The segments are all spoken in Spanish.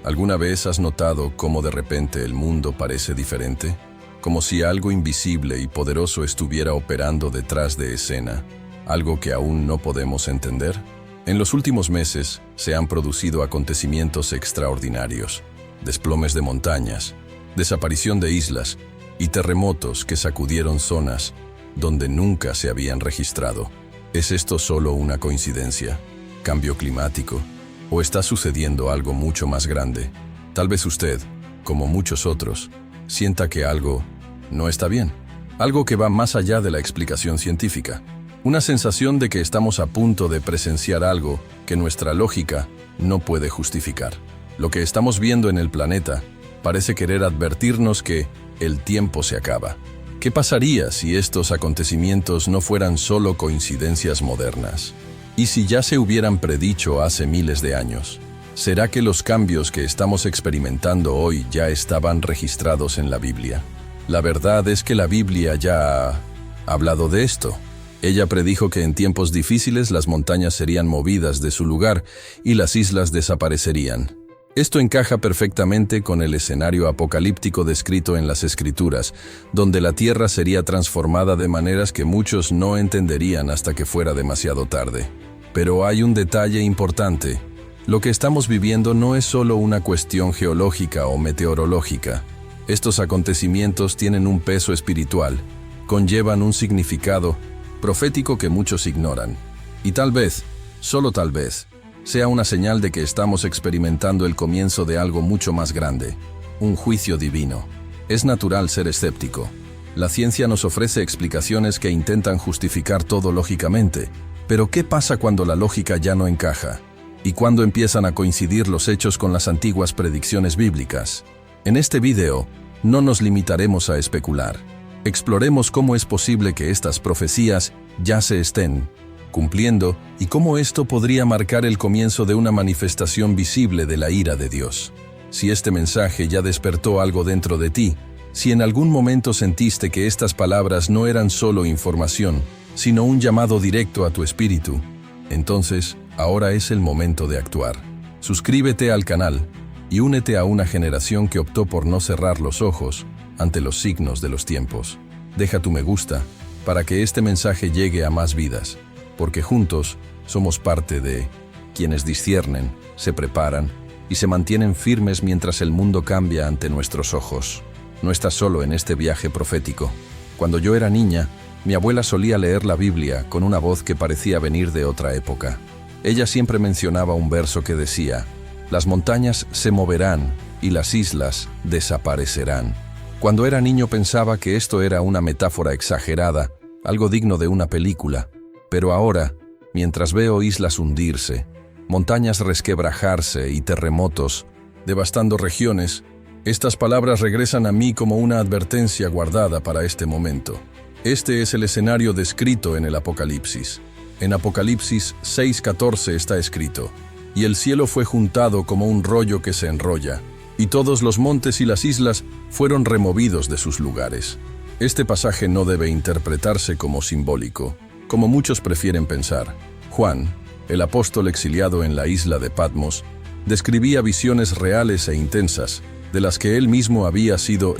¿Alguna vez has notado cómo de repente el mundo parece diferente? Como si algo invisible y poderoso estuviera operando detrás de escena, algo que aún no podemos entender. En los últimos meses se han producido acontecimientos extraordinarios, desplomes de montañas, desaparición de islas y terremotos que sacudieron zonas donde nunca se habían registrado. ¿Es esto solo una coincidencia? ¿Cambio climático? ¿O está sucediendo algo mucho más grande? Tal vez usted, como muchos otros, sienta que algo no está bien. Algo que va más allá de la explicación científica. Una sensación de que estamos a punto de presenciar algo que nuestra lógica no puede justificar. Lo que estamos viendo en el planeta parece querer advertirnos que el tiempo se acaba. ¿Qué pasaría si estos acontecimientos no fueran solo coincidencias modernas? ¿Y si ya se hubieran predicho hace miles de años? ¿Será que los cambios que estamos experimentando hoy ya estaban registrados en la Biblia? La verdad es que la Biblia ya ha hablado de esto. Ella predijo que en tiempos difíciles las montañas serían movidas de su lugar y las islas desaparecerían. Esto encaja perfectamente con el escenario apocalíptico descrito en las Escrituras, donde la tierra sería transformada de maneras que muchos no entenderían hasta que fuera demasiado tarde. Pero hay un detalle importante. Lo que estamos viviendo no es solo una cuestión geológica o meteorológica. Estos acontecimientos tienen un peso espiritual, conllevan un significado profético que muchos ignoran. Y tal vez, solo tal vez, sea una señal de que estamos experimentando el comienzo de algo mucho más grande, un juicio divino. Es natural ser escéptico. La ciencia nos ofrece explicaciones que intentan justificar todo lógicamente, pero ¿qué pasa cuando la lógica ya no encaja? ¿Y cuándo empiezan a coincidir los hechos con las antiguas predicciones bíblicas? En este video, no nos limitaremos a especular. Exploremos cómo es posible que estas profecías ya se estén cumpliendo y cómo esto podría marcar el comienzo de una manifestación visible de la ira de Dios. Si este mensaje ya despertó algo dentro de ti, si en algún momento sentiste que estas palabras no eran solo información, sino un llamado directo a tu espíritu, entonces ahora es el momento de actuar. Suscríbete al canal y únete a una generación que optó por no cerrar los ojos ante los signos de los tiempos. Deja tu me gusta para que este mensaje llegue a más vidas, porque juntos somos parte de quienes disciernen, se preparan y se mantienen firmes mientras el mundo cambia ante nuestros ojos. No estás solo en este viaje profético. Cuando yo era niña, mi abuela solía leer la Biblia con una voz que parecía venir de otra época. Ella siempre mencionaba un verso que decía: «Las montañas se moverán y las islas desaparecerán». Cuando era niño pensaba que esto era una metáfora exagerada, algo digno de una película. Pero ahora, mientras veo islas hundirse, montañas resquebrajarse y terremotos devastando regiones, estas palabras regresan a mí como una advertencia guardada para este momento. Este es el escenario descrito en el Apocalipsis. En Apocalipsis 6:14 está escrito: «Y el cielo fue juntado como un rollo que se enrolla, y todos los montes y las islas fueron removidos de sus lugares». Este pasaje no debe interpretarse como simbólico, como muchos prefieren pensar. Juan, el apóstol exiliado en la isla de Patmos, describía visiones reales e intensas, de las que él mismo había sido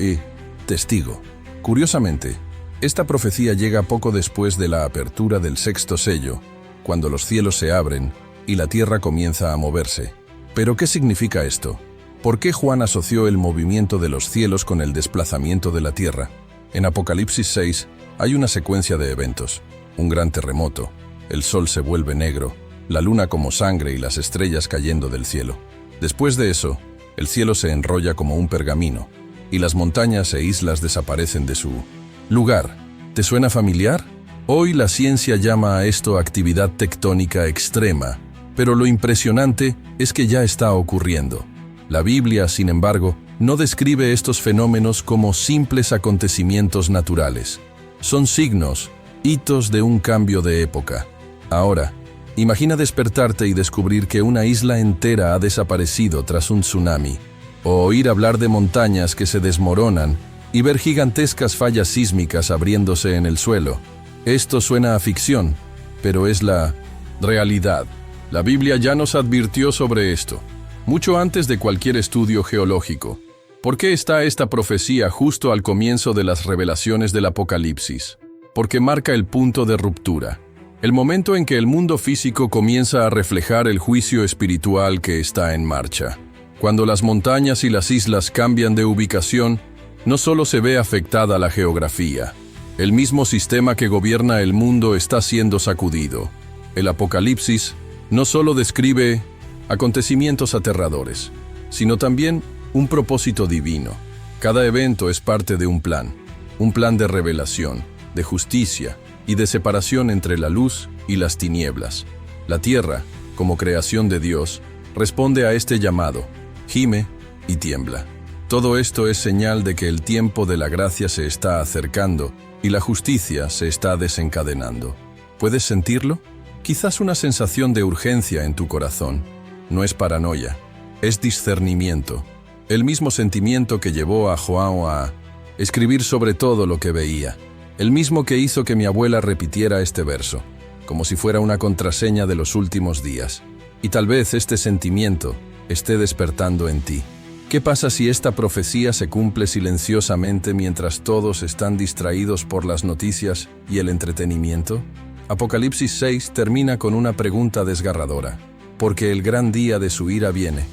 testigo. Curiosamente, esta profecía llega poco después de la apertura del sexto sello, cuando los cielos se abren y la tierra comienza a moverse. ¿Pero qué significa esto? ¿Por qué Juan asoció el movimiento de los cielos con el desplazamiento de la tierra? En Apocalipsis 6 hay una secuencia de eventos. Un gran terremoto, el sol se vuelve negro, la luna como sangre y las estrellas cayendo del cielo. Después de eso, el cielo se enrolla como un pergamino, y las montañas e islas desaparecen de su lugar. ¿Te suena familiar? Hoy la ciencia llama a esto actividad tectónica extrema, pero lo impresionante es que ya está ocurriendo. La Biblia, sin embargo, no describe estos fenómenos como simples acontecimientos naturales. Son signos, hitos de un cambio de época. Ahora, imagina despertarte y descubrir que una isla entera ha desaparecido tras un tsunami, o oír hablar de montañas que se desmoronan y ver gigantescas fallas sísmicas abriéndose en el suelo. Esto suena a ficción, pero es la realidad. La Biblia ya nos advirtió sobre esto. mucho antes de cualquier estudio geológico. ¿Por qué está esta profecía justo al comienzo de las revelaciones del Apocalipsis? Porque marca el punto de ruptura, el momento en que el mundo físico comienza a reflejar el juicio espiritual que está en marcha. Cuando las montañas y las islas cambian de ubicación, no solo se ve afectada la geografía, el mismo sistema que gobierna el mundo está siendo sacudido. El Apocalipsis no solo describe acontecimientos aterradores, sino también un propósito divino. Cada evento es parte de un plan de revelación, de justicia y de separación entre la luz y las tinieblas. La tierra, como creación de Dios, responde a este llamado, gime y tiembla. Todo esto es señal de que el tiempo de la gracia se está acercando y la justicia se está desencadenando. ¿Puedes sentirlo? Quizás una sensación de urgencia en tu corazón. No es paranoia, es discernimiento. El mismo sentimiento que llevó a João a escribir sobre todo lo que veía. El mismo que hizo que mi abuela repitiera este verso, como si fuera una contraseña de los últimos días. Y tal vez este sentimiento esté despertando en ti. ¿Qué pasa si esta profecía se cumple silenciosamente mientras todos están distraídos por las noticias y el entretenimiento? Apocalipsis 6 termina con una pregunta desgarradora. Porque el gran día de su ira viene.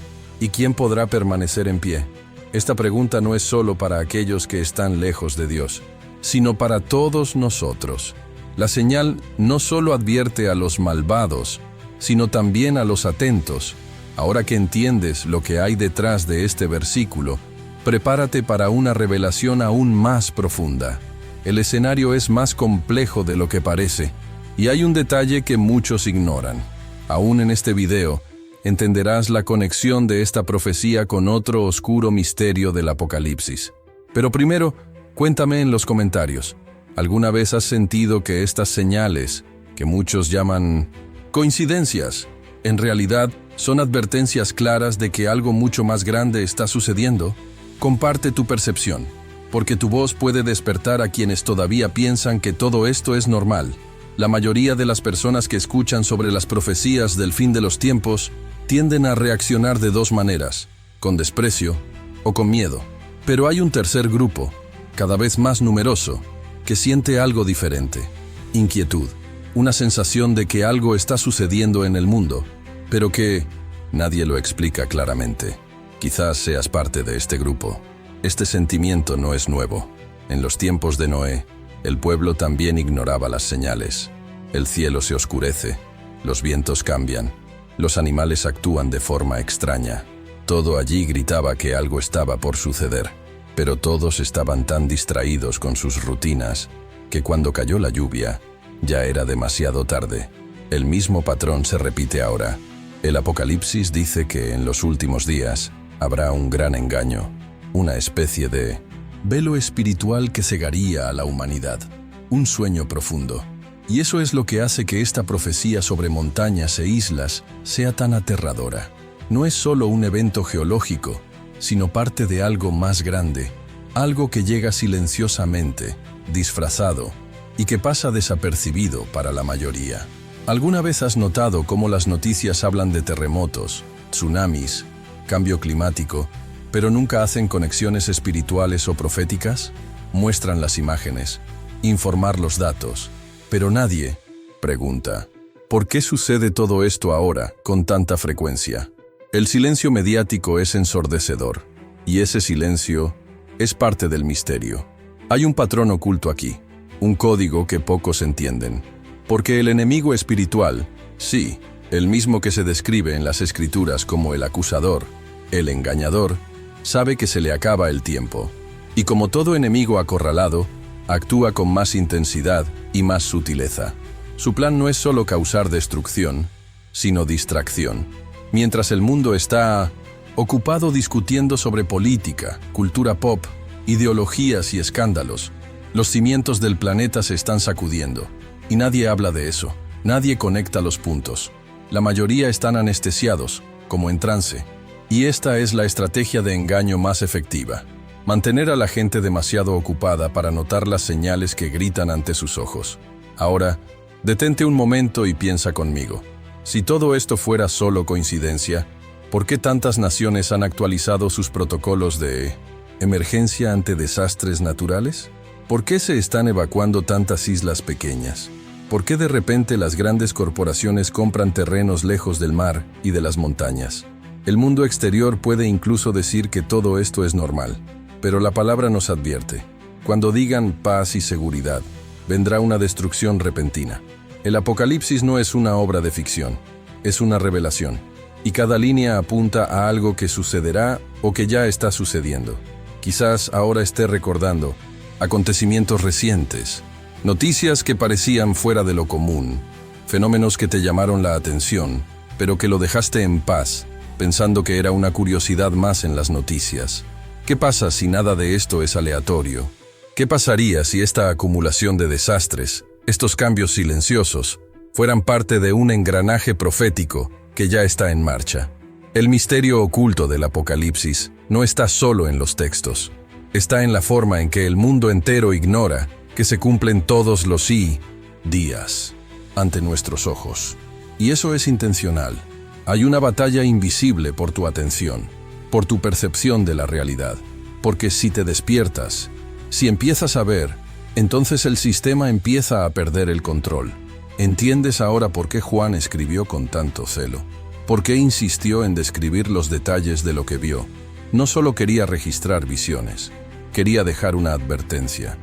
¿Y quién podrá permanecer en pie? Esta pregunta no es solo para aquellos que están lejos de Dios, sino para todos nosotros. La señal no solo advierte a los malvados, sino también a los atentos. Ahora que entiendes lo que hay detrás de este versículo, prepárate para una revelación aún más profunda. El escenario es más complejo de lo que parece, y hay un detalle que muchos ignoran. Aún en este video, entenderás la conexión de esta profecía con otro oscuro misterio del Apocalipsis. Pero primero, cuéntame en los comentarios, ¿alguna vez has sentido que estas señales, que muchos llaman coincidencias, en realidad son advertencias claras de que algo mucho más grande está sucediendo? Comparte tu percepción, porque tu voz puede despertar a quienes todavía piensan que todo esto es normal. La mayoría de las personas que escuchan sobre las profecías del fin de los tiempos tienden a reaccionar de dos maneras, con desprecio o con miedo. Pero hay un tercer grupo, cada vez más numeroso, que siente algo diferente. Inquietud, una sensación de que algo está sucediendo en el mundo, pero que nadie lo explica claramente. Quizás seas parte de este grupo. Este sentimiento no es nuevo. En los tiempos de Noé, el pueblo también ignoraba las señales. El cielo se oscurece, los vientos cambian, los animales actúan de forma extraña. Todo allí gritaba que algo estaba por suceder, pero todos estaban tan distraídos con sus rutinas que cuando cayó la lluvia, ya era demasiado tarde. El mismo patrón se repite ahora. El Apocalipsis dice que en los últimos días habrá un gran engaño, una especie de velo espiritual que cegaría a la humanidad, un sueño profundo. Y eso es lo que hace que esta profecía sobre montañas e islas sea tan aterradora. No es solo un evento geológico, sino parte de algo más grande, algo que llega silenciosamente, disfrazado, y que pasa desapercibido para la mayoría. ¿Alguna vez has notado cómo las noticias hablan de terremotos, tsunamis, cambio climático, pero nunca hacen conexiones espirituales o proféticas? Muestran las imágenes, informar los datos, pero nadie pregunta, ¿por qué sucede todo esto ahora con tanta frecuencia? El silencio mediático es ensordecedor, y ese silencio es parte del misterio. Hay un patrón oculto aquí, un código que pocos entienden. Porque el enemigo espiritual, sí, el mismo que se describe en las Escrituras como el acusador, el engañador, sabe que se le acaba el tiempo. Y como todo enemigo acorralado, actúa con más intensidad y más sutileza. Su plan no es solo causar destrucción, sino distracción. Mientras el mundo está ocupado discutiendo sobre política, cultura pop, ideologías y escándalos, los cimientos del planeta se están sacudiendo. Y nadie habla de eso, nadie conecta los puntos. La mayoría están anestesiados, como en trance. Y esta es la estrategia de engaño más efectiva. Mantener a la gente demasiado ocupada para notar las señales que gritan ante sus ojos. Ahora, detente un momento y piensa conmigo. Si todo esto fuera solo coincidencia, ¿Por qué tantas naciones han actualizado sus protocolos de emergencia ante desastres naturales? ¿Por qué se están evacuando tantas islas pequeñas? ¿Por qué de repente las grandes corporaciones compran terrenos lejos del mar y de las montañas? El mundo exterior puede incluso decir que todo esto es normal, pero la palabra nos advierte. Cuando digan paz y seguridad, vendrá una destrucción repentina. El Apocalipsis no es una obra de ficción, es una revelación. Y cada línea apunta a algo que sucederá o que ya está sucediendo. Quizás ahora esté recordando acontecimientos recientes, noticias que parecían fuera de lo común, fenómenos que te llamaron la atención, pero que lo dejaste en paz, pensando que era una curiosidad más en las noticias. ¿Qué pasa si nada de esto es aleatorio? ¿Qué pasaría si esta acumulación de desastres, estos cambios silenciosos, fueran parte de un engranaje profético que ya está en marcha? El misterio oculto del Apocalipsis no está solo en los textos. Está en la forma en que el mundo entero ignora que se cumplen todos los días ante nuestros ojos. Y eso es intencional. Hay una batalla invisible por tu atención, por tu percepción de la realidad. Porque si te despiertas, si empiezas a ver, entonces el sistema empieza a perder el control. ¿Entiendes ahora por qué Juan escribió con tanto celo? ¿Por qué insistió en describir los detalles de lo que vio? No solo quería registrar visiones, quería dejar una advertencia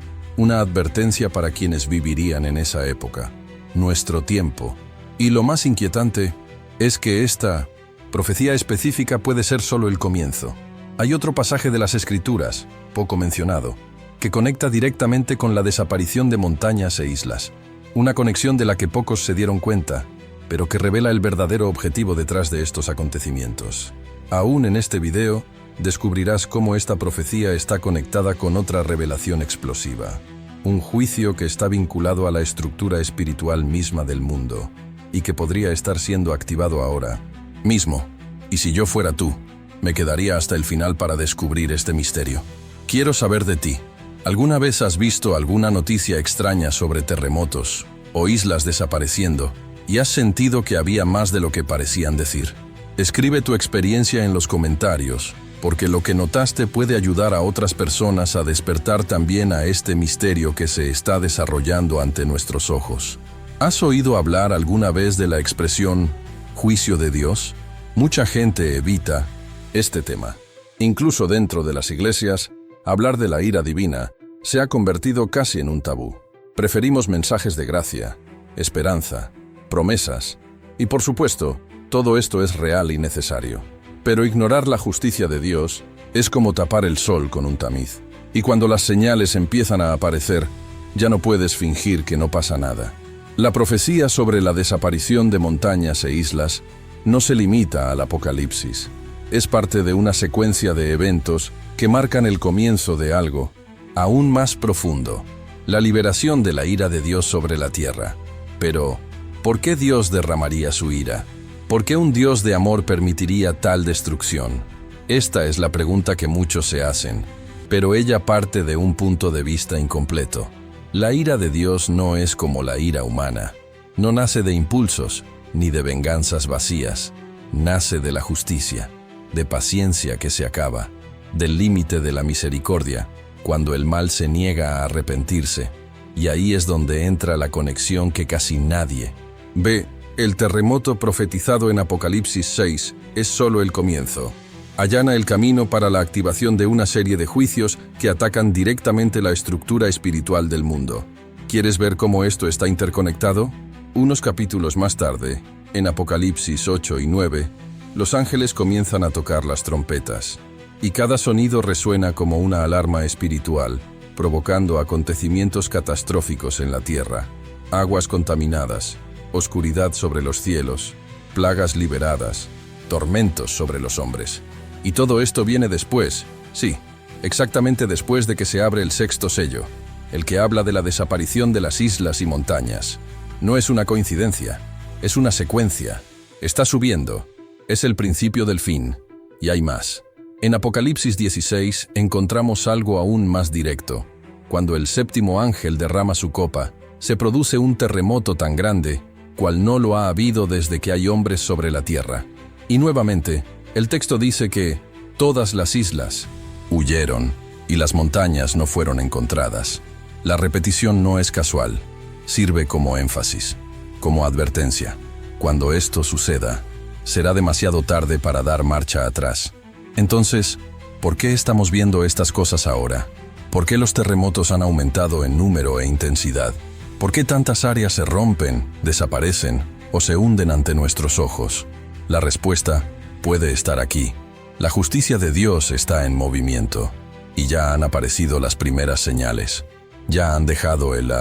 para quienes vivirían en esa época, nuestro tiempo. Y lo más inquietante es que esta profecía específica puede ser solo el comienzo. Hay otro pasaje de las Escrituras, poco mencionado, que conecta directamente con la desaparición de montañas e islas. Una conexión de la que pocos se dieron cuenta, pero que revela el verdadero objetivo detrás de estos acontecimientos. Aún en este video, descubrirás cómo esta profecía está conectada con otra revelación explosiva. Un juicio que está vinculado a la estructura espiritual misma del mundo, y que podría estar siendo activado ahora mismo. Y si yo fuera tú, me quedaría hasta el final para descubrir este misterio. Quiero saber de ti. ¿Alguna vez has visto alguna noticia extraña sobre terremotos o islas desapareciendo y has sentido que había más de lo que parecían decir? Escribe tu experiencia en los comentarios, porque lo que notaste puede ayudar a otras personas a despertar también a este misterio que se está desarrollando ante nuestros ojos. ¿Has oído hablar alguna vez de la expresión juicio de Dios? Mucha gente evita este tema. Incluso dentro de las iglesias, hablar de la ira divina se ha convertido casi en un tabú. Preferimos mensajes de gracia, esperanza, promesas, y por supuesto, todo esto es real y necesario. Pero ignorar la justicia de Dios es como tapar el sol con un tamiz. Y cuando las señales empiezan a aparecer, ya no puedes fingir que no pasa nada. La profecía sobre la desaparición de montañas e islas no se limita al Apocalipsis. Es parte de una secuencia de eventos que marcan el comienzo de algo aún más profundo, la liberación de la ira de Dios sobre la tierra. Pero, ¿por qué Dios derramaría su ira? ¿Por qué un Dios de amor permitiría tal destrucción? Esta es la pregunta que muchos se hacen, pero ella parte de un punto de vista incompleto. La ira de Dios no es como la ira humana. No nace de impulsos, ni de venganzas vacías. Nace de la justicia, de paciencia que se acaba, del límite de la misericordia, cuando el mal se niega a arrepentirse. Y ahí es donde entra la conexión que casi nadie ve. El terremoto profetizado en Apocalipsis 6 es solo el comienzo. Allana el camino para la activación de una serie de juicios que atacan directamente la estructura espiritual del mundo. ¿Quieres ver cómo esto está interconectado? Unos capítulos más tarde, en Apocalipsis 8 y 9, los ángeles comienzan a tocar las trompetas, y cada sonido resuena como una alarma espiritual, provocando acontecimientos catastróficos en la tierra, aguas contaminadas, oscuridad sobre los cielos, plagas liberadas, tormentos sobre los hombres. Y todo esto viene después, sí, exactamente después de que se abre el sexto sello, el que habla de la desaparición de las islas y montañas. No es una coincidencia, es una secuencia. Está subiendo, es el principio del fin, y hay más. En Apocalipsis 16 encontramos algo aún más directo. Cuando el séptimo ángel derrama su copa, se produce un terremoto tan grande cual no lo ha habido desde que hay hombres sobre la tierra. Y nuevamente, El texto dice que todas las islas huyeron y las montañas no fueron encontradas. La repetición no es casual, sirve como énfasis, como advertencia. Cuando esto suceda, será demasiado tarde para dar marcha atrás. Entonces, ¿por qué estamos viendo estas cosas ahora? ¿Por qué los terremotos han aumentado en número e intensidad? ¿Por qué tantas áreas se rompen, desaparecen o se hunden ante nuestros ojos? La respuesta puede estar aquí. La justicia de Dios está en movimiento y ya han aparecido las primeras señales. Ya han dejado el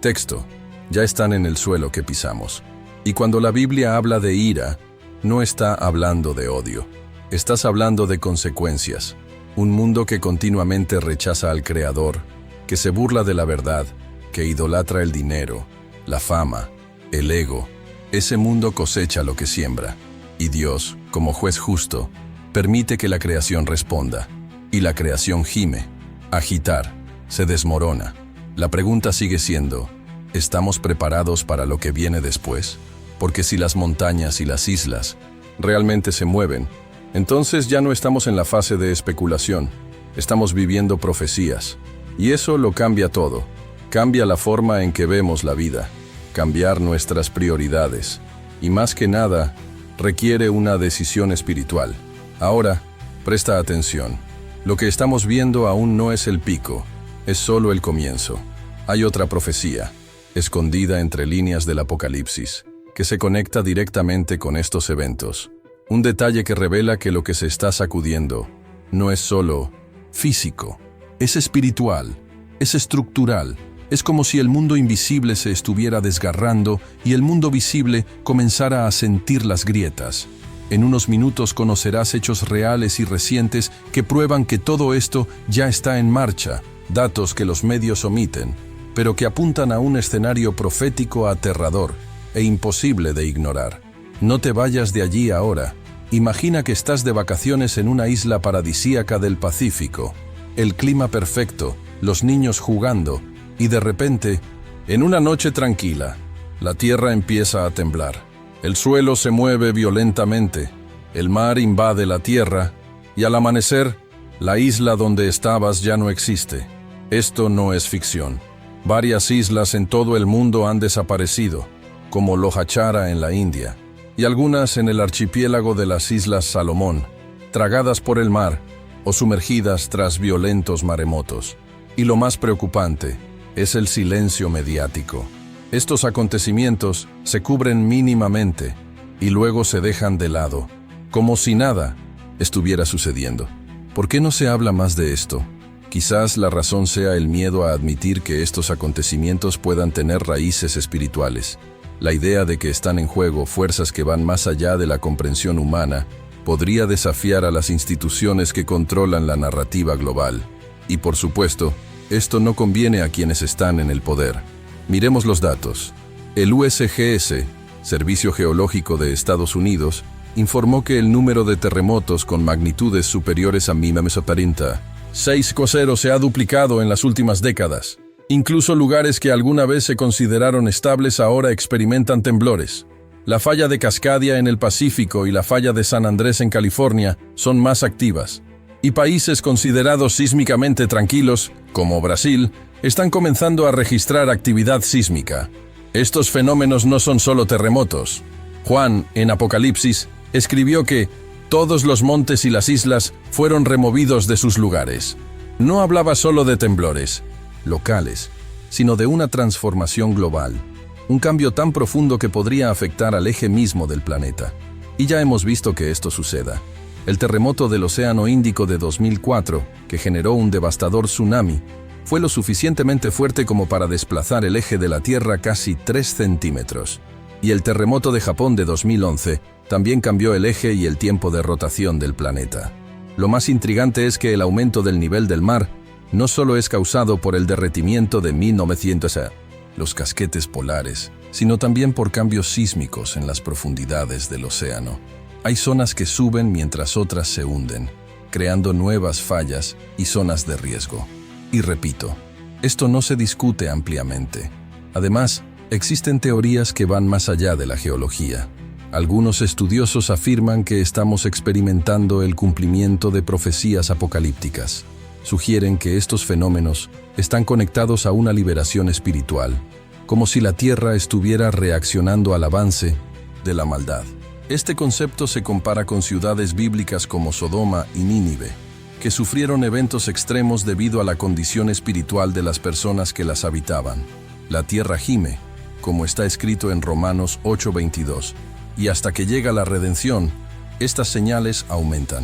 texto, ya están en el suelo que pisamos. Y cuando la Biblia habla de ira, no está hablando de odio. Estás hablando de consecuencias. Un mundo que continuamente rechaza al Creador, que se burla de la verdad, que idolatra el dinero, la fama, el ego. Ese mundo cosecha lo que siembra. Y Dios, como juez justo, permite que la creación responda. Y la creación gime, agitar, se desmorona. La pregunta sigue siendo, ¿estamos preparados para lo que viene después? Porque si las montañas y las islas realmente se mueven, entonces ya no estamos en la fase de especulación, estamos viviendo profecías. Y eso lo cambia todo, cambia la forma en que vemos la vida, cambiar nuestras prioridades. Y más que nada, requiere una decisión espiritual. Ahora, presta atención. Lo que estamos viendo aún no es el pico, es solo el comienzo. Hay otra profecía, escondida entre líneas del Apocalipsis, que se conecta directamente con estos eventos. Un detalle que revela que lo que se está sacudiendo no es solo físico, es espiritual, es estructural. Es como si el mundo invisible se estuviera desgarrando y el mundo visible comenzara a sentir las grietas. En unos minutos conocerás hechos reales y recientes que prueban que todo esto ya está en marcha, datos que los medios omiten, pero que apuntan a un escenario profético aterrador e imposible de ignorar. No te vayas de allí ahora. Imagina que estás de vacaciones en una isla paradisíaca del Pacífico. El clima perfecto, los niños jugando, y de repente, en una noche tranquila, la tierra empieza a temblar. El suelo se mueve violentamente, el mar invade la tierra, y al amanecer, la isla donde estabas ya no existe. Esto no es ficción. Varias islas en todo el mundo han desaparecido, como Lohachara en la India, y algunas en el archipiélago de las Islas Salomón, tragadas por el mar o sumergidas tras violentos maremotos. Y lo más preocupante es el silencio mediático. Estos acontecimientos se cubren mínimamente y luego se dejan de lado, como si nada estuviera sucediendo. ¿Por qué no se habla más de esto? Quizás la razón sea el miedo a admitir que estos acontecimientos puedan tener raíces espirituales. La idea de que están en juego fuerzas que van más allá de la comprensión humana podría desafiar a las instituciones que controlan la narrativa global. Y por supuesto, esto no conviene a quienes están en el poder. Miremos los datos. El USGS, Servicio Geológico de Estados Unidos, informó que el número de terremotos con magnitudes superiores a 6,0 se ha duplicado en las últimas décadas. Incluso lugares que alguna vez se consideraron estables ahora experimentan temblores. La falla de Cascadia en el Pacífico y la falla de San Andrés en California son más activas. Y países considerados sísmicamente tranquilos, como Brasil, están comenzando a registrar actividad sísmica. Estos fenómenos no son solo terremotos. Juan, en Apocalipsis, escribió que todos los montes y las islas fueron removidos de sus lugares. No hablaba solo de temblores locales, sino de una transformación global, un cambio tan profundo que podría afectar al eje mismo del planeta. Y ya hemos visto que esto suceda. El terremoto del Océano Índico de 2004, que generó un devastador tsunami, fue lo suficientemente fuerte como para desplazar el eje de la Tierra casi 3 centímetros. Y el terremoto de Japón de 2011 también cambió el eje y el tiempo de rotación del planeta. Lo más intrigante es que el aumento del nivel del mar no solo es causado por el derretimiento de 1900 los casquetes polares, sino también por cambios sísmicos en las profundidades del océano. Hay zonas que suben mientras otras se hunden, creando nuevas fallas y zonas de riesgo. Y repito, esto no se discute ampliamente. Además, existen teorías que van más allá de la geología. Algunos estudiosos afirman que estamos experimentando el cumplimiento de profecías apocalípticas. Sugieren que estos fenómenos están conectados a una liberación espiritual, como si la Tierra estuviera reaccionando al avance de la maldad. Este concepto se compara con ciudades bíblicas como Sodoma y Nínive, que sufrieron eventos extremos debido a la condición espiritual de las personas que las habitaban. La tierra gime, como está escrito en Romanos 8:22, y hasta que llega la redención, estas señales aumentan.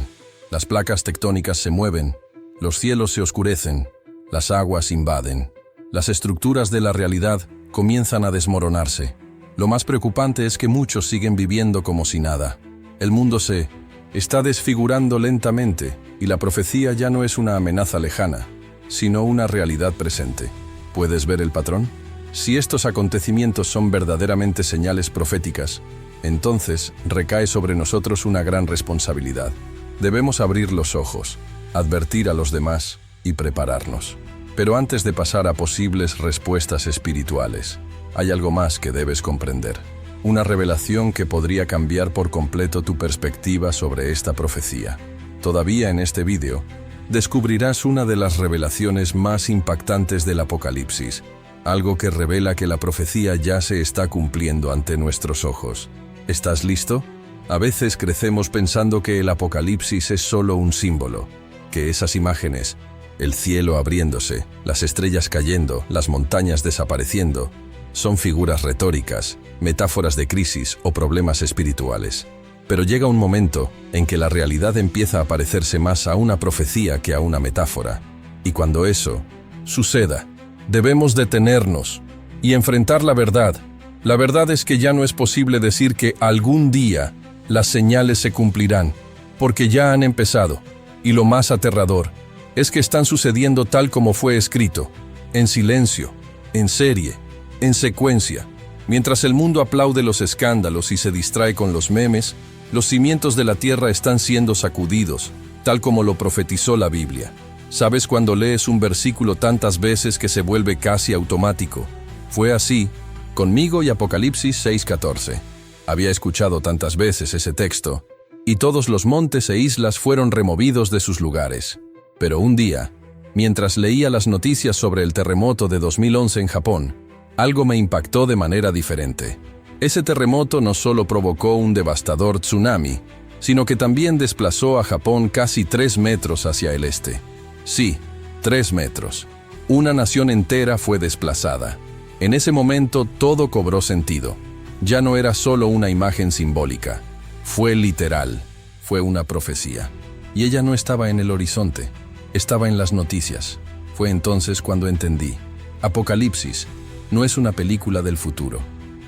Las placas tectónicas se mueven, los cielos se oscurecen, las aguas invaden. Las estructuras de la realidad comienzan a desmoronarse. Lo más preocupante es que muchos siguen viviendo como si nada. El mundo se está desfigurando lentamente y la profecía ya no es una amenaza lejana, sino una realidad presente. ¿Puedes ver el patrón? Si estos acontecimientos son verdaderamente señales proféticas, entonces recae sobre nosotros una gran responsabilidad. Debemos abrir los ojos, advertir a los demás y prepararnos. Pero antes de pasar a posibles respuestas espirituales, hay algo más que debes comprender. Una revelación que podría cambiar por completo tu perspectiva sobre esta profecía. Todavía en este vídeo, descubrirás una de las revelaciones más impactantes del Apocalipsis, algo que revela que la profecía ya se está cumpliendo ante nuestros ojos. ¿Estás listo? A veces crecemos pensando que el Apocalipsis es solo un símbolo, que esas imágenes, el cielo abriéndose, las estrellas cayendo, las montañas desapareciendo, son figuras retóricas, metáforas de crisis o problemas espirituales. Pero llega un momento en que la realidad empieza a parecerse más a una profecía que a una metáfora. Y cuando eso suceda, debemos detenernos y enfrentar la verdad. La verdad es que ya no es posible decir que algún día las señales se cumplirán, porque ya han empezado. Y lo más aterrador es que están sucediendo tal como fue escrito, en silencio, en serie, en secuencia. Mientras el mundo aplaude los escándalos y se distrae con los memes, los cimientos de la tierra están siendo sacudidos, tal como lo profetizó la Biblia. ¿Sabes cuando lees un versículo tantas veces que se vuelve casi automático? Fue así conmigo y Apocalipsis 6:14. Había escuchado tantas veces ese texto, y todos los montes e islas fueron removidos de sus lugares. Pero un día, mientras leía las noticias sobre el terremoto de 2011 en Japón, algo me impactó de manera diferente. Ese terremoto no solo provocó un devastador tsunami, sino que también desplazó a Japón casi 3 metros hacia el este. Sí, 3 metros. Una nación entera fue desplazada. En ese momento todo cobró sentido. Ya no era solo una imagen simbólica. Fue literal. Fue una profecía. Y ella no estaba en el horizonte. Estaba en las noticias. Fue entonces cuando entendí. Apocalipsis no es una película del futuro.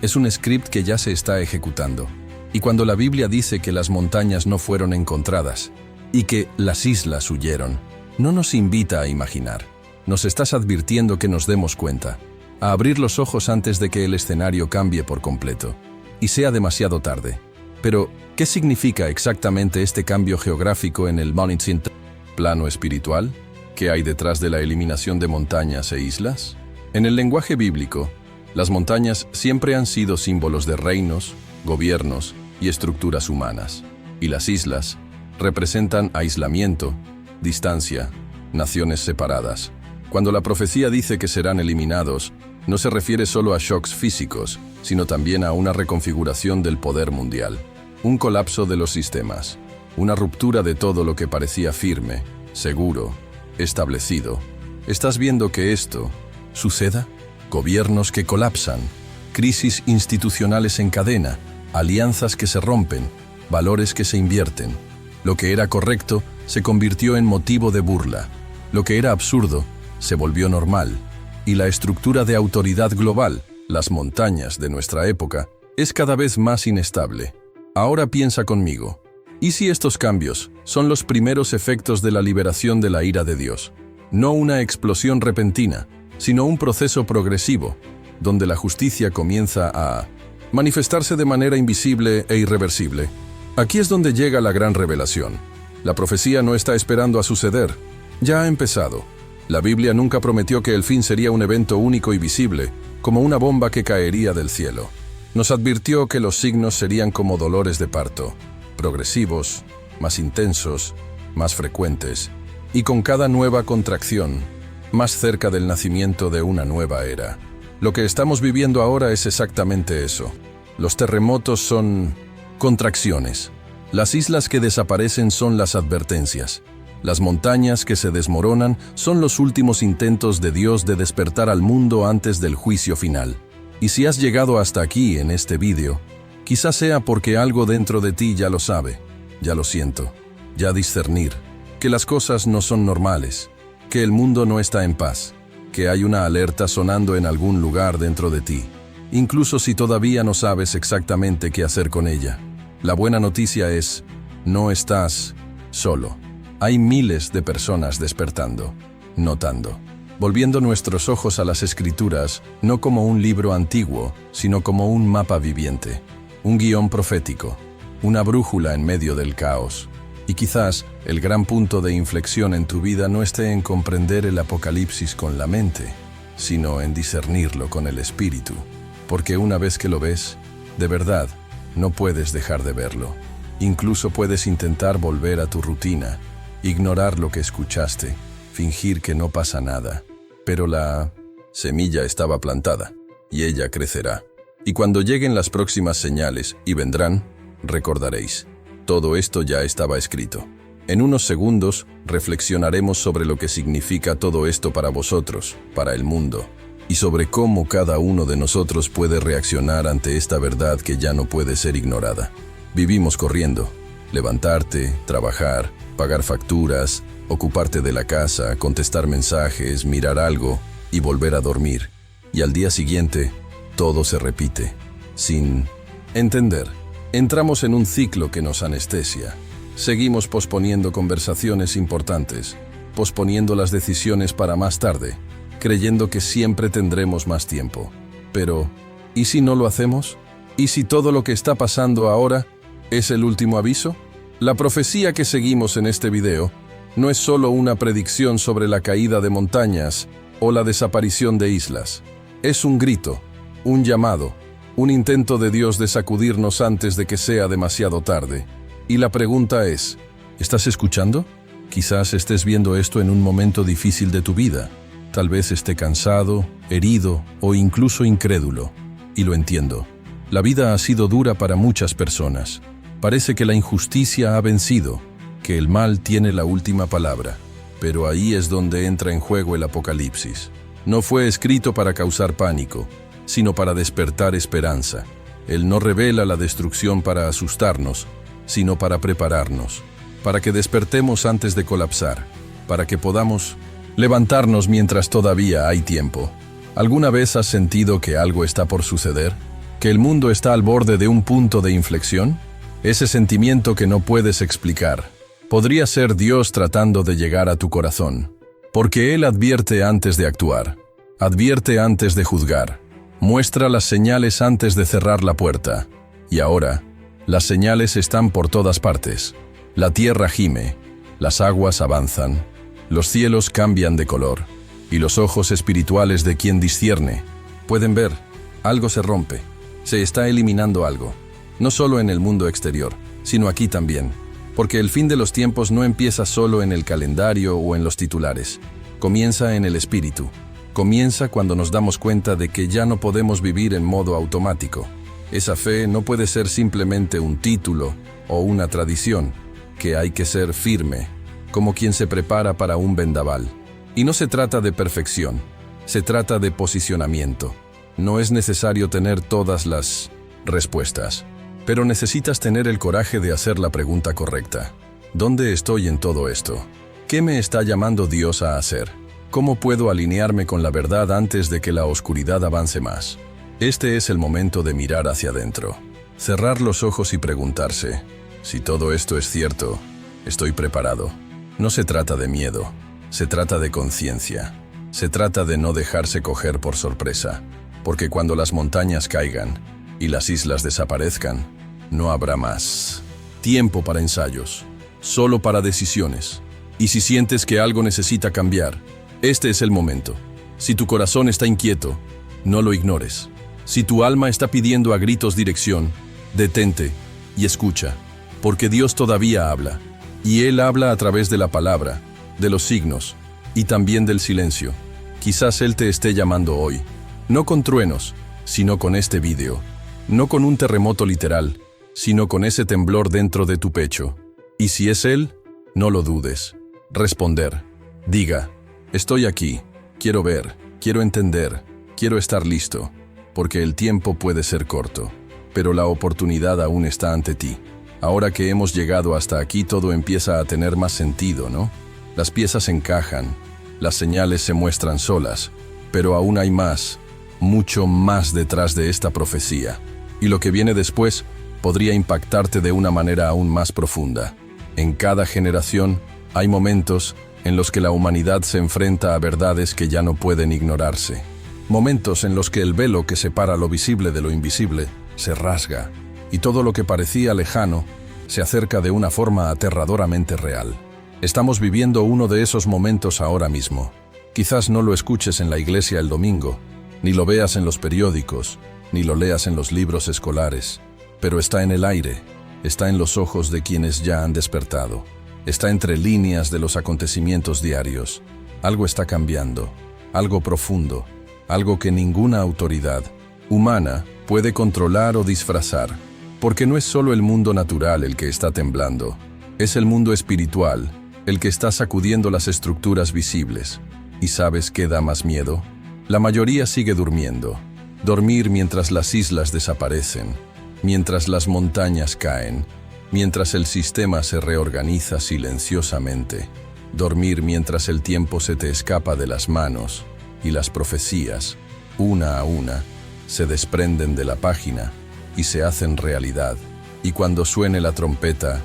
Es un script que ya se está ejecutando. Y cuando la Biblia dice que las montañas no fueron encontradas y que las islas huyeron, no nos invita a imaginar. Nos estás advirtiendo que nos demos cuenta, a abrir los ojos antes de que el escenario cambie por completo y sea demasiado tarde. Pero, ¿qué significa exactamente este cambio geográfico en el plano espiritual? ¿Qué hay detrás de la eliminación de montañas e islas? En el lenguaje bíblico, las montañas siempre han sido símbolos de reinos, gobiernos y estructuras humanas, y las islas representan aislamiento, distancia, naciones separadas. Cuando la profecía dice que serán eliminados, no se refiere solo a shocks físicos, sino también a una reconfiguración del poder mundial, un colapso de los sistemas, una ruptura de todo lo que parecía firme, seguro, establecido. ¿Estás viendo que esto suceda? Gobiernos que colapsan, crisis institucionales en cadena, alianzas que se rompen, valores que se invierten. Lo que era correcto se convirtió en motivo de burla. Lo que era absurdo se volvió normal. Y la estructura de autoridad global, las montañas de nuestra época, es cada vez más inestable. Ahora piensa conmigo. ¿Y si estos cambios son los primeros efectos de la liberación de la ira de Dios? No una explosión repentina, sino un proceso progresivo, donde la justicia comienza a manifestarse de manera invisible e irreversible. Aquí es donde llega la gran revelación. La profecía no está esperando a suceder, ya ha empezado. La Biblia nunca prometió que el fin sería un evento único y visible, como una bomba que caería del cielo. Nos advirtió que los signos serían como dolores de parto, progresivos, más intensos, más frecuentes, y con cada nueva contracción, más cerca del nacimiento de una nueva era. Lo que estamos viviendo ahora es exactamente eso. Los terremotos son contracciones. Las islas que desaparecen son las advertencias. Las montañas que se desmoronan son los últimos intentos de Dios de despertar al mundo antes del juicio final. Y si has llegado hasta aquí en este vídeo, quizás sea porque algo dentro de ti ya lo sabe, ya lo siento, ya discernir, que las cosas no son normales, que el mundo no está en paz, que hay una alerta sonando en algún lugar dentro de ti, incluso si todavía no sabes exactamente qué hacer con ella. La buena noticia es, no estás solo. Hay miles de personas despertando, notando, volviendo nuestros ojos a las Escrituras, no como un libro antiguo, sino como un mapa viviente, un guión profético, una brújula en medio del caos. Y quizás el gran punto de inflexión en tu vida no esté en comprender el Apocalipsis con la mente, sino en discernirlo con el Espíritu, porque una vez que lo ves, de verdad, no puedes dejar de verlo. Incluso puedes intentar volver a tu rutina, ignorar lo que escuchaste, fingir que no pasa nada. Pero la semilla estaba plantada, y ella crecerá. Y cuando lleguen las próximas señales, y vendrán, recordaréis. Todo esto ya estaba escrito. En unos segundos, reflexionaremos sobre lo que significa todo esto para vosotros, para el mundo, y sobre cómo cada uno de nosotros puede reaccionar ante esta verdad que ya no puede ser ignorada. Vivimos corriendo. Levantarte, trabajar, pagar facturas, ocuparte de la casa, contestar mensajes, mirar algo y volver a dormir. Y al día siguiente, todo se repite, sin entender. Entramos en un ciclo que nos anestesia. Seguimos posponiendo conversaciones importantes, posponiendo las decisiones para más tarde, creyendo que siempre tendremos más tiempo. Pero, ¿y si no lo hacemos? ¿Y si todo lo que está pasando ahora es el último aviso? La profecía que seguimos en este video no es solo una predicción sobre la caída de montañas o la desaparición de islas. Es un grito, un llamado, un intento de Dios de sacudirnos antes de que sea demasiado tarde. Y la pregunta es, ¿estás escuchando? Quizás estés viendo esto en un momento difícil de tu vida. Tal vez esté cansado, herido o incluso incrédulo. Y lo entiendo. La vida ha sido dura para muchas personas. Parece que la injusticia ha vencido, que el mal tiene la última palabra. Pero ahí es donde entra en juego el Apocalipsis. No fue escrito para causar pánico, sino para despertar esperanza. Él no revela la destrucción para asustarnos, sino para prepararnos, para que despertemos antes de colapsar, para que podamos levantarnos mientras todavía hay tiempo. ¿Alguna vez has sentido que algo está por suceder? ¿Que el mundo está al borde de un punto de inflexión? Ese sentimiento que no puedes explicar. Podría ser Dios tratando de llegar a tu corazón, porque Él advierte antes de actuar, advierte antes de juzgar, muestra las señales antes de cerrar la puerta. Y ahora, las señales están por todas partes. La tierra gime, las aguas avanzan, los cielos cambian de color, y los ojos espirituales de quien discierne pueden ver, algo se rompe, se está eliminando algo, no solo en el mundo exterior, sino aquí también. Porque el fin de los tiempos no empieza solo en el calendario o en los titulares. Comienza en el espíritu. Comienza cuando nos damos cuenta de que ya no podemos vivir en modo automático. Esa fe no puede ser simplemente un título o una tradición, que hay que ser firme, como quien se prepara para un vendaval. Y no se trata de perfección, se trata de posicionamiento. No es necesario tener todas las respuestas. Pero necesitas tener el coraje de hacer la pregunta correcta. ¿Dónde estoy en todo esto? ¿Qué me está llamando Dios a hacer? ¿Cómo puedo alinearme con la verdad antes de que la oscuridad avance más? Este es el momento de mirar hacia adentro, cerrar los ojos y preguntarse, si todo esto es cierto, ¿estoy preparado? No se trata de miedo, se trata de conciencia. Se trata de no dejarse coger por sorpresa, porque cuando las montañas caigan y las islas desaparezcan, no habrá más tiempo para ensayos, solo para decisiones. Y si sientes que algo necesita cambiar, este es el momento. Si tu corazón está inquieto, no lo ignores. Si tu alma está pidiendo a gritos dirección, detente y escucha, porque Dios todavía habla, y Él habla a través de la palabra, de los signos, y también del silencio. Quizás Él te esté llamando hoy, no con truenos, sino con este vídeo, no con un terremoto literal, sino con ese temblor dentro de tu pecho. Y si es Él, no lo dudes. Responder. Diga, estoy aquí, quiero ver, quiero entender, quiero estar listo, porque el tiempo puede ser corto, pero la oportunidad aún está ante ti. Ahora que hemos llegado hasta aquí, todo empieza a tener más sentido, ¿no? Las piezas encajan, las señales se muestran solas, pero aún hay más, mucho más detrás de esta profecía, y lo que viene después podría impactarte de una manera aún más profunda. En cada generación hay momentos en los que la humanidad se enfrenta a verdades que ya no pueden ignorarse. Momentos en los que el velo que separa lo visible de lo invisible se rasga, y todo lo que parecía lejano se acerca de una forma aterradoramente real. Estamos viviendo uno de esos momentos ahora mismo. Quizás no lo escuches en la iglesia el domingo, ni lo veas en los periódicos, ni lo leas en los libros escolares, pero está en el aire, está en los ojos de quienes ya han despertado, está entre líneas de los acontecimientos diarios. Algo está cambiando, algo profundo, algo que ninguna autoridad humana puede controlar o disfrazar, porque no es solo el mundo natural el que está temblando, es el mundo espiritual el que está sacudiendo las estructuras visibles. ¿Y sabes qué da más miedo? La mayoría sigue durmiendo. Dormir mientras las islas desaparecen, mientras las montañas caen, mientras el sistema se reorganiza silenciosamente. Dormir mientras el tiempo se te escapa de las manos y las profecías, una a una, se desprenden de la página y se hacen realidad. Y cuando suene la trompeta,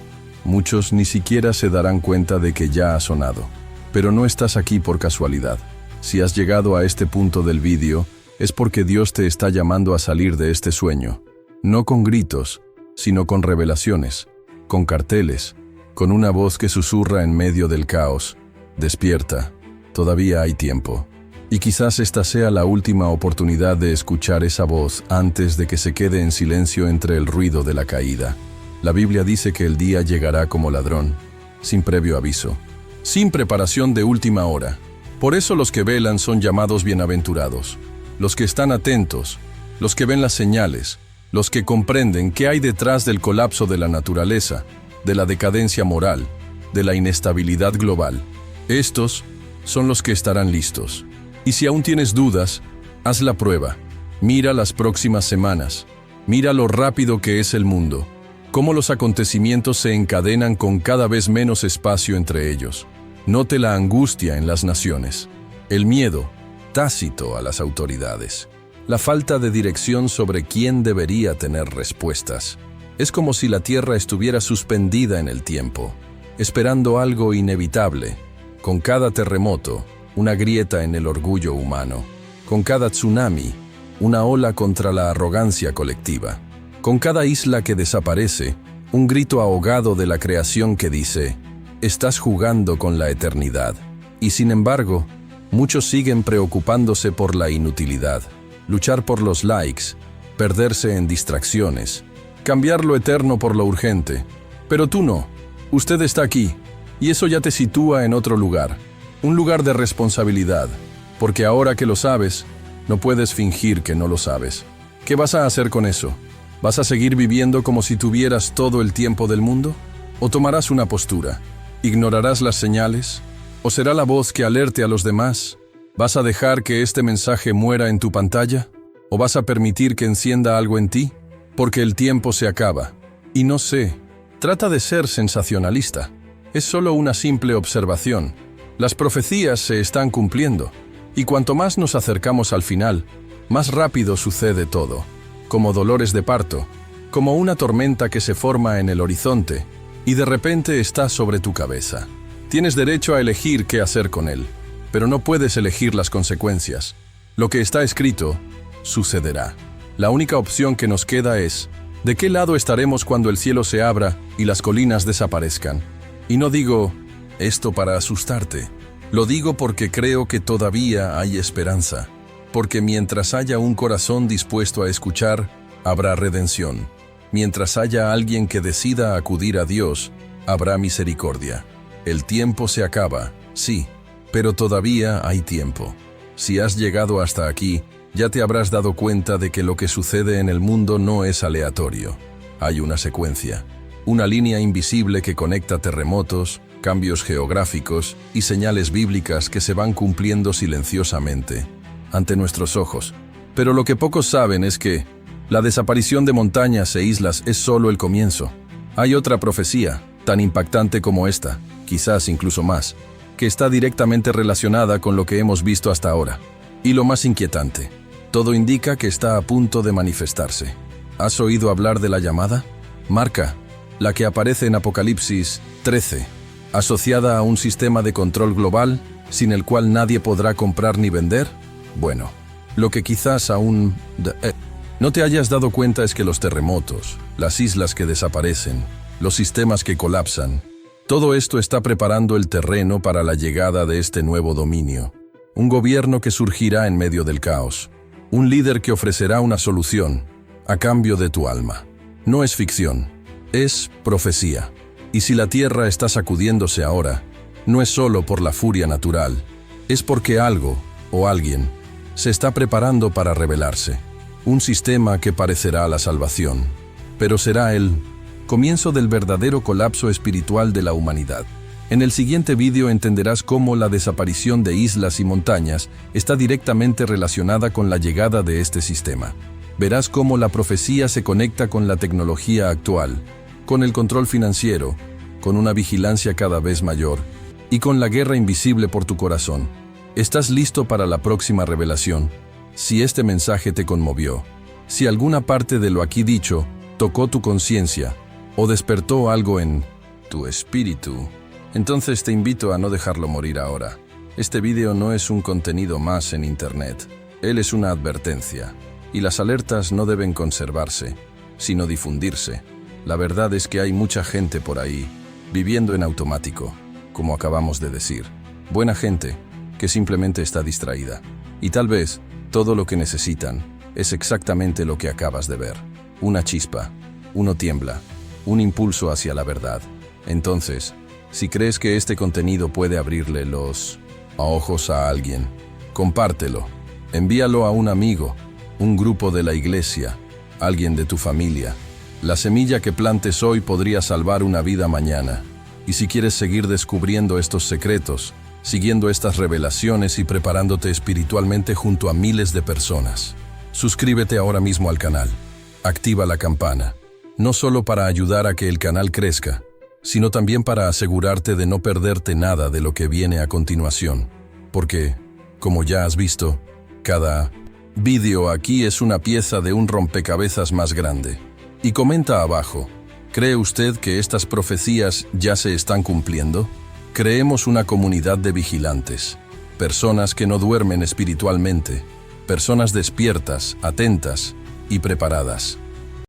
muchos ni siquiera se darán cuenta de que ya ha sonado. Pero no estás aquí por casualidad. Si has llegado a este punto del vídeo, es porque Dios te está llamando a salir de este sueño. No con gritos, sino con revelaciones, con carteles, con una voz que susurra en medio del caos. Despierta, todavía hay tiempo. Y quizás esta sea la última oportunidad de escuchar esa voz antes de que se quede en silencio entre el ruido de la caída. La Biblia dice que el día llegará como ladrón, sin previo aviso, sin preparación de última hora. Por eso los que velan son llamados bienaventurados, los que están atentos, los que ven las señales, los que comprenden qué hay detrás del colapso de la naturaleza, de la decadencia moral, de la inestabilidad global. Estos son los que estarán listos. Y si aún tienes dudas, haz la prueba. Mira las próximas semanas. Mira lo rápido que es el mundo. Cómo los acontecimientos se encadenan con cada vez menos espacio entre ellos. Note la angustia en las naciones, el miedo tácito a las autoridades, la falta de dirección sobre quién debería tener respuestas. Es como si la Tierra estuviera suspendida en el tiempo, esperando algo inevitable. Con cada terremoto, una grieta en el orgullo humano. Con cada tsunami, una ola contra la arrogancia colectiva. Con cada isla que desaparece, un grito ahogado de la creación que dice: estás jugando con la eternidad. Y sin embargo, muchos siguen preocupándose por la inutilidad, luchar por los likes, perderse en distracciones, cambiar lo eterno por lo urgente. Pero tú no. Usted está aquí, y eso ya te sitúa en otro lugar, un lugar de responsabilidad, porque ahora que lo sabes, no puedes fingir que no lo sabes. ¿Qué vas a hacer con eso? ¿Vas a seguir viviendo como si tuvieras todo el tiempo del mundo? ¿O tomarás una postura? ¿Ignorarás las señales? ¿O será la voz que alerte a los demás? ¿Vas a dejar que este mensaje muera en tu pantalla? ¿O vas a permitir que encienda algo en ti? Porque el tiempo se acaba. Y no sé, trata de ser sensacionalista. Es solo una simple observación. Las profecías se están cumpliendo. Y cuanto más nos acercamos al final, más rápido sucede todo. Como dolores de parto, como una tormenta que se forma en el horizonte y de repente está sobre tu cabeza. Tienes derecho a elegir qué hacer con él, pero no puedes elegir las consecuencias. Lo que está escrito, sucederá. La única opción que nos queda es, ¿de qué lado estaremos cuando el cielo se abra y las colinas desaparezcan? Y no digo esto para asustarte. Lo digo porque creo que todavía hay esperanza. Porque mientras haya un corazón dispuesto a escuchar, habrá redención. Mientras haya alguien que decida acudir a Dios, habrá misericordia. El tiempo se acaba, sí, pero todavía hay tiempo. Si has llegado hasta aquí, ya te habrás dado cuenta de que lo que sucede en el mundo no es aleatorio. Hay una secuencia, una línea invisible que conecta terremotos, cambios geográficos y señales bíblicas que se van cumpliendo silenciosamente ante nuestros ojos. Pero lo que pocos saben es que la desaparición de montañas e islas es solo el comienzo. Hay otra profecía, tan impactante como esta, quizás incluso más, que está directamente relacionada con lo que hemos visto hasta ahora. Y lo más inquietante, todo indica que está a punto de manifestarse. ¿Has oído hablar de la llamada? Marca, la que aparece en Apocalipsis 13, asociada a un sistema de control global sin el cual nadie podrá comprar ni vender. Bueno, lo que quizás aún no te hayas dado cuenta es que los terremotos, las islas que desaparecen, los sistemas que colapsan, todo esto está preparando el terreno para la llegada de este nuevo dominio. Un gobierno que surgirá en medio del caos. Un líder que ofrecerá una solución a cambio de tu alma. No es ficción, es profecía. Y si la tierra está sacudiéndose ahora, no es solo por la furia natural, es porque algo o alguien se está preparando para revelarse. Un sistema que parecerá la salvación, pero será el comienzo del verdadero colapso espiritual de la humanidad. En el siguiente vídeo entenderás cómo la desaparición de islas y montañas está directamente relacionada con la llegada de este sistema. Verás cómo la profecía se conecta con la tecnología actual, con el control financiero, con una vigilancia cada vez mayor y con la guerra invisible por tu corazón. ¿Estás listo para la próxima revelación? Si este mensaje te conmovió, si alguna parte de lo aquí dicho tocó tu conciencia o despertó algo en tu espíritu, entonces te invito a no dejarlo morir ahora. Este vídeo no es un contenido más en internet, él es una advertencia, y las alertas no deben conservarse, sino difundirse. La verdad es que hay mucha gente por ahí, viviendo en automático, como acabamos de decir. Buena gente que simplemente está distraída. Y tal vez todo lo que necesitan es exactamente lo que acabas de ver. Una chispa, uno tiembla, un impulso hacia la verdad. Entonces, si crees que este contenido puede abrirle los ojos a alguien, compártelo. Envíalo a un amigo, un grupo de la iglesia, alguien de tu familia. La semilla que plantes hoy podría salvar una vida mañana. Y si quieres seguir descubriendo estos secretos, siguiendo estas revelaciones y preparándote espiritualmente junto a miles de personas, suscríbete ahora mismo al canal. Activa la campana, no solo para ayudar a que el canal crezca, sino también para asegurarte de no perderte nada de lo que viene a continuación. Porque, como ya has visto, cada vídeo aquí es una pieza de un rompecabezas más grande. Y comenta abajo, ¿cree usted que estas profecías ya se están cumpliendo? Creemos una comunidad de vigilantes, personas que no duermen espiritualmente, personas despiertas, atentas y preparadas.